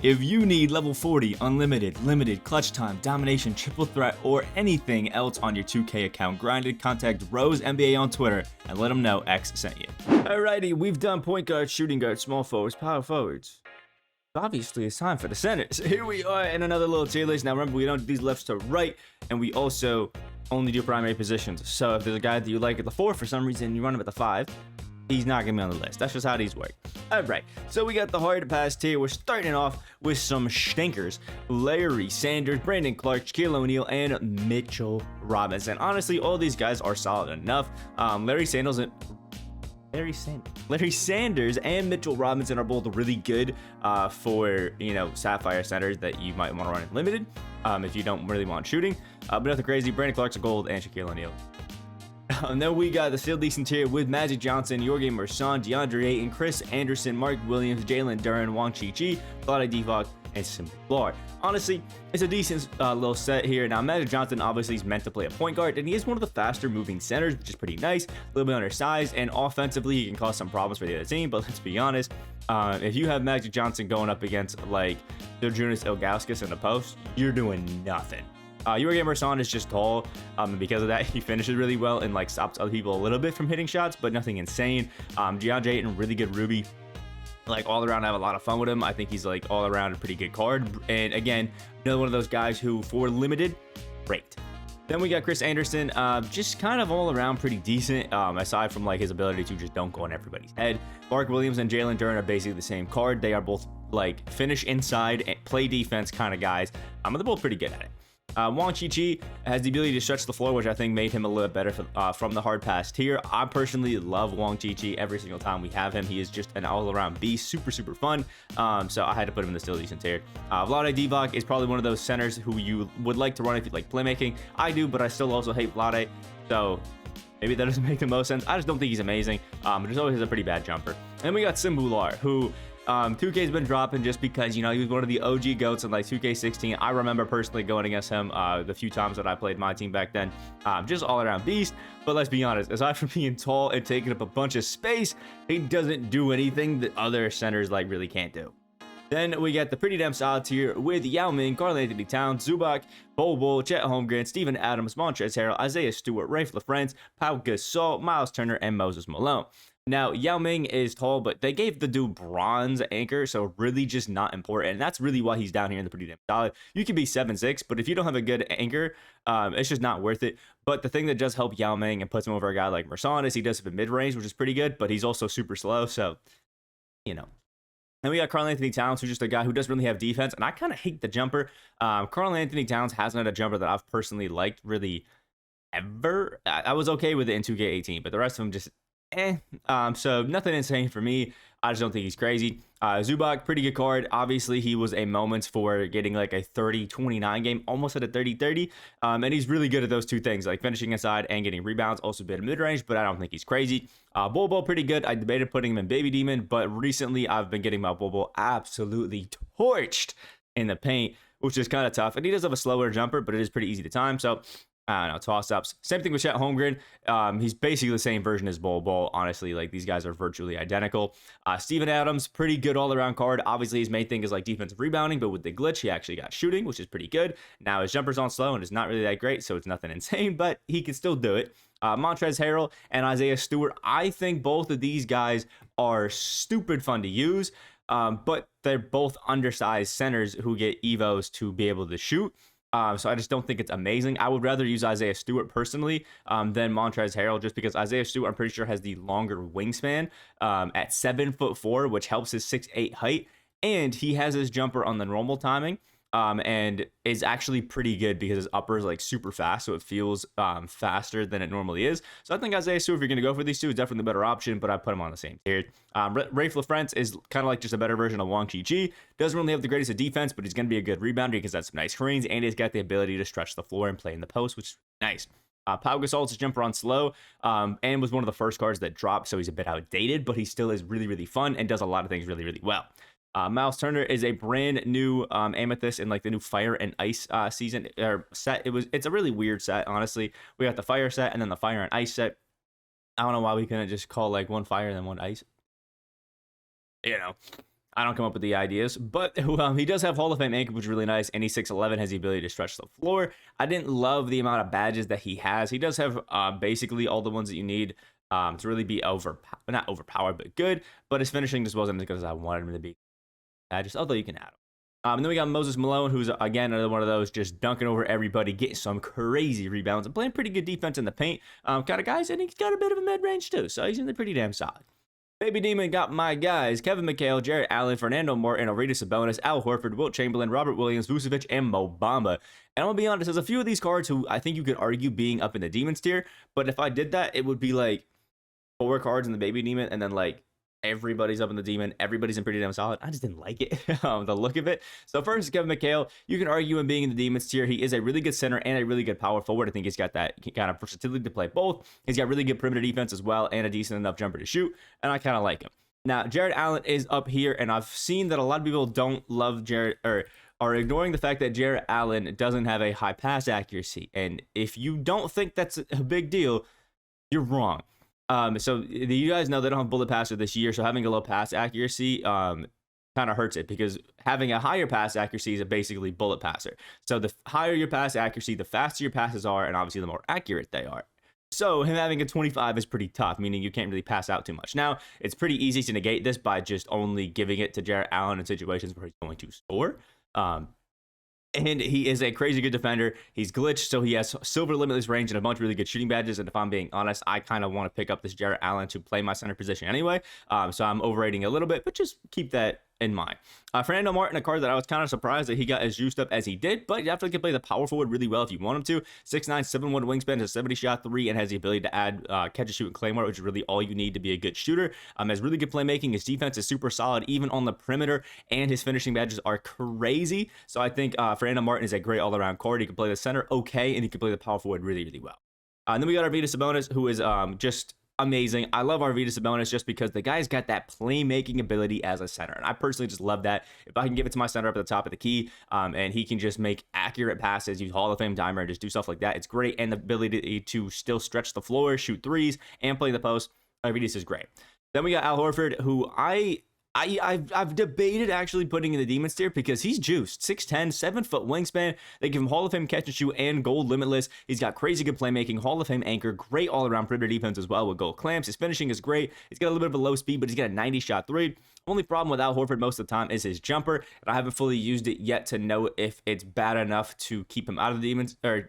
If you need level 40, unlimited, limited, clutch time, domination, triple threat, or anything else on your 2K account grinded, contact Rose NBA on Twitter and let them know X sent you. Alrighty, we've done point guard, shooting guard, small forwards, power forwards. Obviously, it's time for the centers. Here we are in another little tier list. Now remember, we don't do these left to right, and we also only do primary positions. So if there's a guy that you like at the 4 for some reason, you run him at the 5, he's not gonna be on the list. That's just how these work. Alright, so we got the hard to pass tier. We're starting off with some stinkers. Larry Sanders, Brandon Clark, Shaquille O'Neal, and Mitchell Robinson. Honestly, all these guys are solid enough. Larry Sanders and Mitchell Robinson are both really good for, you know, Sapphire centers that you might want to run in limited if you don't really want shooting. But nothing crazy. Brandon Clark's a gold, and Shaquille O'Neal. And then we got the still decent tier with Magic Johnson, Jorge Merson, DeAndre Ayton, Chris Anderson, Mark Williams, Jalen Duren, Wang Chi, Vlade Divac, and Simply Blar. Honestly, it's a decent little set here. Now, Magic Johnson obviously is meant to play a point guard, and he is one of the faster moving centers, which is pretty nice. A little bit undersized, and offensively, he can cause some problems for the other team. But let's be honest, if you have Magic Johnson going up against like Jonas Ilgauskas in the post, you're doing nothing. Jorge Merson is just tall, and because of that, he finishes really well and like stops other people a little bit from hitting shots, but nothing insane. DeAndre Ayton, really good Ruby. Like all around, I have a lot of fun with him. I think he's like all around a pretty good card. And again, another one of those guys who for limited, great. Then we got Chris Anderson, just kind of all around pretty decent, aside from like his ability to just dunk on everybody's head. Mark Williams and Jalen Duren are basically the same card. They are both like finish inside and play defense kind of guys. They're both pretty good at it. Wang Chi has the ability to stretch the floor, which I think made him a little bit better from the hard pass tier. I personally love Wang Chi every single time we have him. He is just an all-around beast, super fun. So I had to put him in the still decent tier. Vlade Divac is probably one of those centers who you would like to run if you like playmaking. I do, but I still also hate Vlade, so maybe that doesn't make the most sense. I just don't think he's amazing. But he's always a pretty bad jumper. And then we got Simply Blar, who 2K's been dropping just because, you know, he was one of the OG goats in like 2K16. I remember personally going against him the few times that I played my team back then. Just all around beast. But let's be honest, aside from being tall and taking up a bunch of space, he doesn't do anything that other centers like really can't do. Then we get the pretty damn solid tier with Yao Ming, Karl-Anthony Towns, Zubac, Bol, Chet Holmgren, Steven Adams, Montrezl Harrell, Isaiah Stewart, Rafe LaFrentz, Pau Gasol, Miles Turner, and Moses Malone. Now, Yao Ming is tall, but they gave the dude bronze anchor, so really just not important. And that's really why he's down here in the pretty damn solid. You can be 7'6", but if you don't have a good anchor, it's just not worth it. But the thing that does help Yao Ming and puts him over a guy like Merson is he does have a mid-range, which is pretty good, but he's also super slow, so, you know. And we got Karl-Anthony Towns, who's just a guy who doesn't really have defense, and I kind of hate the jumper. Karl-Anthony Towns hasn't had a jumper that I've personally liked really ever. I was okay with it in 2K18, but the rest of them just so nothing insane for me. I just don't think he's crazy. Zubac, pretty good card. Obviously, he was a moments for getting like a 30-29 game, almost at a 30-30. And he's really good at those two things, like finishing inside and getting rebounds. Also a bit of mid-range, but I don't think he's crazy. Bol, pretty good. I debated putting him in Baby Demon, but recently I've been getting my Bol absolutely torched in the paint, which is kind of tough. And he does have a slower jumper, but it is pretty easy to time. So I don't know, toss-ups. Same thing with Chet Holmgren. He's basically the same version as Bol. Honestly, like these guys are virtually identical. Steven Adams, pretty good all-around card. Obviously, his main thing is like defensive rebounding, but with the glitch, he actually got shooting, which is pretty good. Now his jumper's on slow and it's not really that great, so it's nothing insane, but he can still do it. Montrezl Harrell and Isaiah Stewart. I think both of these guys are stupid fun to use, but they're both undersized centers who get evos to be able to shoot. So I just don't think it's amazing. I would rather use Isaiah Stewart personally than Montrezl Harrell, just because Isaiah Stewart, I'm pretty sure, has the longer wingspan at 7'4", which helps his 6'8" height, and he has his jumper on the normal timing, and is actually pretty good because his upper is like super fast, so it feels faster than it normally is. So I think Isaiah Stewart, if you're going to go for these two, is definitely a better option, but I put him on the same tier. Rafe LaFrentz is kind of like just a better version of Wang Chi. Doesn't really have the greatest of defense, but he's going to be a good rebounder because that's some nice screens, and he's got the ability to stretch the floor and play in the post, which is nice. Pau Gasol's his jumper on slow, and was one of the first cards that dropped, so he's a bit outdated, but he still is really fun and does a lot of things really well. Miles Turner is a brand new Amethyst in like the new Fire and Ice season or set. It's a really weird set, honestly. We got the Fire set and then the Fire and Ice set. I don't know why we couldn't just call like one Fire and then one Ice. You know. I don't come up with the ideas, but he does have Hall of Fame anchor, which is really nice, and he's 6'11", has the ability to stretch the floor. I didn't love the amount of badges that he has. He does have basically all the ones that you need to really be not overpowered, but good. But his finishing just wasn't as good as I wanted him to be. Badges, although you can add them. And then we got Moses Malone, who's, again, another one of those just dunking over everybody, getting some crazy rebounds, and playing pretty good defense in the paint kind of guys, and he's got a bit of a mid-range too, so he's in the pretty damn solid. Baby Demon got my guys: Kevin McHale, Jarrett Allen, Fernando Martin, Arvydas Sabonis, Al Horford, Wilt Chamberlain, Robert Williams, Vucevic, and Mo Bamba. And I'm going to be honest, there's a few of these cards who I think you could argue being up in the Demons tier, but if I did that, it would be like 4 cards in the Baby Demon, and then like everybody's up in the Demon, everybody's in pretty damn solid. I just didn't like it, the look of it. So first, Kevin McHale, you can argue him being in the Demons tier. He is a really good center and a really good power forward. I think he's got that kind of versatility to play both. He's got really good perimeter defense as well, and a decent enough jumper to shoot, and I kind of like him. Now, Jarrett Allen is up here, and I've seen that a lot of people don't love Jarrett, or are ignoring the fact that Jarrett Allen doesn't have a high pass accuracy. And if you don't think that's a big deal, you're wrong. So you guys know they don't have bullet passer this year, so having a low pass accuracy kind of hurts it, because having a higher pass accuracy is a basically bullet passer. So the higher your pass accuracy, the faster your passes are, and obviously the more accurate they are. So him having a 25 is pretty tough, meaning you can't really pass out too much. Now, it's pretty easy to negate this by just only giving it to Jarrett Allen in situations where he's going to score. And he is a crazy good defender. He's glitched, so he has silver limitless range and a bunch of really good shooting badges. And if I'm being honest, I kind of want to pick up this Jarrett Allen to play my center position anyway. So I'm overrating a little bit, but just keep that in mind. Fernando Martin, a card that I was kind of surprised that he got as juiced up as he did, but you definitely can play the power forward really well if you want him to. 6'9", 7'1" wingspan, has a 70-shot 3, and has the ability to add catch and shoot and claymore, which is really all you need to be a good shooter. Has really good playmaking. His defense is super solid, even on the perimeter, and his finishing badges are crazy. So I think Fernando Martin is a great all-around card. He can play the center okay, and he can play the power forward really, really well. And then we got Arvydas Sabonis, who is just amazing. I love Arvydas Sabonis just because the guy's got that playmaking ability as a center, and I personally just love that. If I can give it to my center up at the top of the key, and he can just make accurate passes, use Hall of Fame dimer, and just do stuff like that, it's great. And the ability to still stretch the floor, shoot threes, and play the post, Arvydas is great. Then we got Al Horford, who I've debated actually putting in the Demons tier because he's juiced. 6'10", 7-foot wingspan. They give him Hall of Fame catch and shoot and gold limitless. He's got crazy good playmaking, Hall of Fame anchor, great all-around perimeter defense as well with gold clamps. His finishing is great. He's got a little bit of a low speed, but he's got a 90-shot 3. Only problem with Al Horford most of the time is his jumper, and I haven't fully used it yet to know if it's bad enough to keep him out of the Demons, or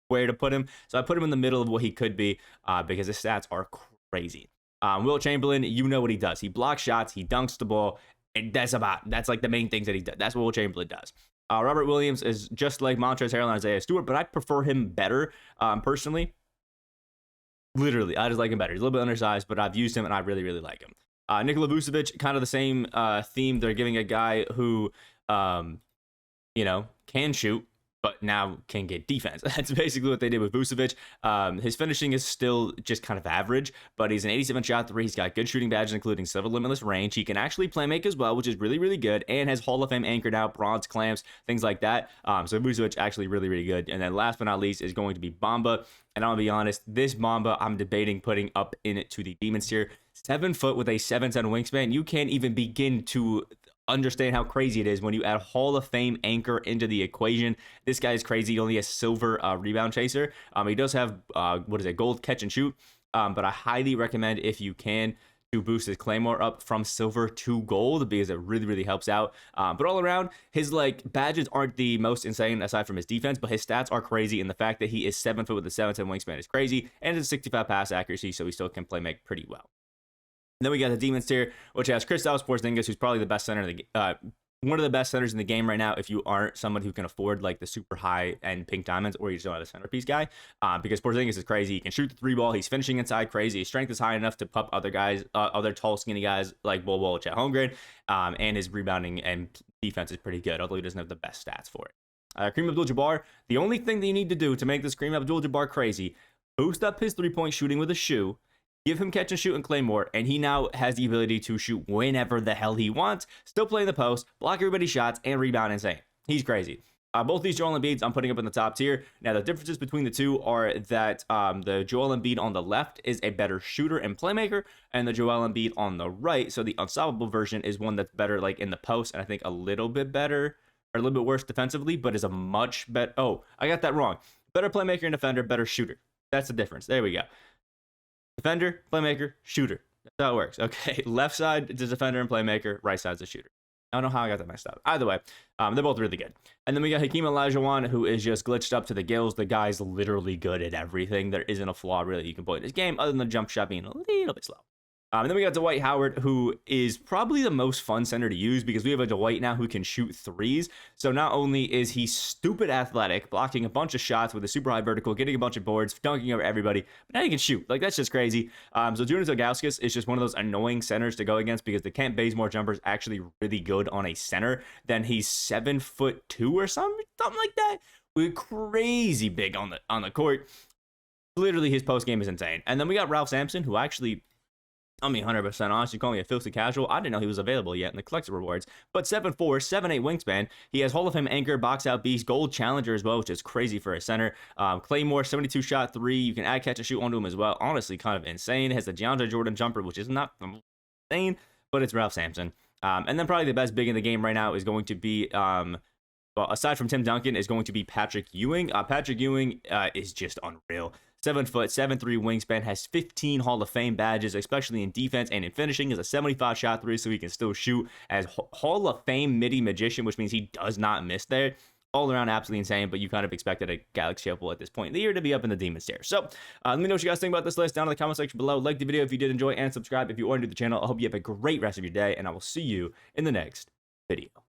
where to put him. So I put him in the middle of what he could be because his stats are crazy. Wilt Chamberlain, you know what he does. He blocks shots, he dunks the ball, and that's like the main things that he does. That's what Wilt Chamberlain does. Robert Williams is just like Montrezl Harrell and Isaiah Stewart, but I prefer him better personally. Literally, I just like him better. He's a little bit undersized, but I've used him and I really, really like him. Nikola Vucevic, kind of the same theme. They're giving a guy who, can shoot, but now can get defense. That's basically what they did with Vucevic. His finishing is still just kind of average, but he's an 87-shot 3. He's got good shooting badges, including silver limitless range. He can actually play make as well, which is really, really good, and has Hall of Fame anchored out, bronze clamps, things like that. So Vucevic actually really, really good. And then last but not least is going to be Bamba. And I'll be honest, this Bamba I'm debating putting up in it to the Demons tier. 7 foot with a 7'10" wingspan. You can't even begin to understand how crazy it is when you add Hall of Fame anchor into the equation. This guy is crazy. He only has silver rebound chaser. He does have gold catch and shoot, but I highly recommend, if you can, to boost his claymore up from silver to gold, because it really, really helps out. But all around, his badges aren't the most insane aside from his defense, but his stats are crazy, and the fact that he is 7 foot with a 7'10" wingspan is crazy, and it's a 65 pass accuracy, so he still can play make pretty well. Then we got the Demons tier, which has Kristaps Porzingis, who's probably the best center in the one of the best centers in the game right now, if you aren't someone who can afford the super high end pink diamonds, or you just don't have a centerpiece guy, because Porzingis is crazy. He can shoot the 3-ball. He's finishing inside crazy. His strength is high enough to pup other guys, other tall, skinny guys like Bol Bol, Chet Holmgren, and his rebounding and defense is pretty good, although he doesn't have the best stats for it. Kareem Abdul-Jabbar, the only thing that you need to do to make this Kareem Abdul-Jabbar crazy, boost up his 3-point shooting with a shoe, give him catch and shoot and claymore, and he now has the ability to shoot whenever the hell he wants, still play in the post, block everybody's shots, and rebound insane. He's crazy. Both these Joel Embiids I'm putting up in the top tier. Now, the differences between the two are that the Joel Embiid on the left is a better shooter and playmaker, and the Joel Embiid on the right, so the unstoppable version, is one that's better like in the post, and I think a little bit better, or a little bit worse defensively, but is a much better... Oh, I got that wrong. Better playmaker and defender, better shooter. That's the difference. There we go. Defender, playmaker, shooter. That's how it works. Okay, left side is a defender and playmaker, right side is a shooter. I don't know how I got that messed up. Either way, they're both really good. And then we got Hakeem Olajuwon, who is just glitched up to the gills. The guy's literally good at everything. There isn't a flaw really you can point in his game other than the jump shot being a little bit slow. And then we got Dwight Howard, who is probably the most fun center to use because we have a Dwight now who can shoot threes. So not only is he stupid athletic, blocking a bunch of shots with a super high vertical, getting a bunch of boards, dunking over everybody, but now he can shoot. Like, that's just crazy. So Jonas Ilgauskas is just one of those annoying centers to go against because the Kent Bazemore jumper is actually really good on a center. Then he's 7'2" or something like that. We're crazy big on the court. Literally, his post game is insane. And then we got Ralph Sampson, who actually... I mean, 100% honest, you call me a filthy casual. I didn't know he was available yet in the collector rewards. But 7'4", 7'8" wingspan. He has Hall of Fame anchor, box out beast, gold challenger as well, which is crazy for a center. Claymore, 72 shot 3. You can add catch and shoot onto him as well. Honestly, kind of insane. Has the DeAndre Jordan jumper, which is not insane, but it's Ralph Sampson. And then probably the best big in the game right now is going to be... well, aside from Tim Duncan, is going to be Patrick Ewing. Patrick Ewing is just unreal. 7 foot, 7'3" wingspan, has 15 Hall of Fame badges, especially in defense and in finishing. Is a 75 shot 3, so he can still shoot as Hall of Fame midi magician, which means he does not miss there. All around absolutely insane, but you kind of expected a Galaxy Opal at this point in the year to be up in the Demon's Tier. So let me know what you guys think about this list down in the comment section below. Like the video if you did enjoy, and subscribe if you are new to the channel. I hope you have a great rest of your day, and I will see you in the next video.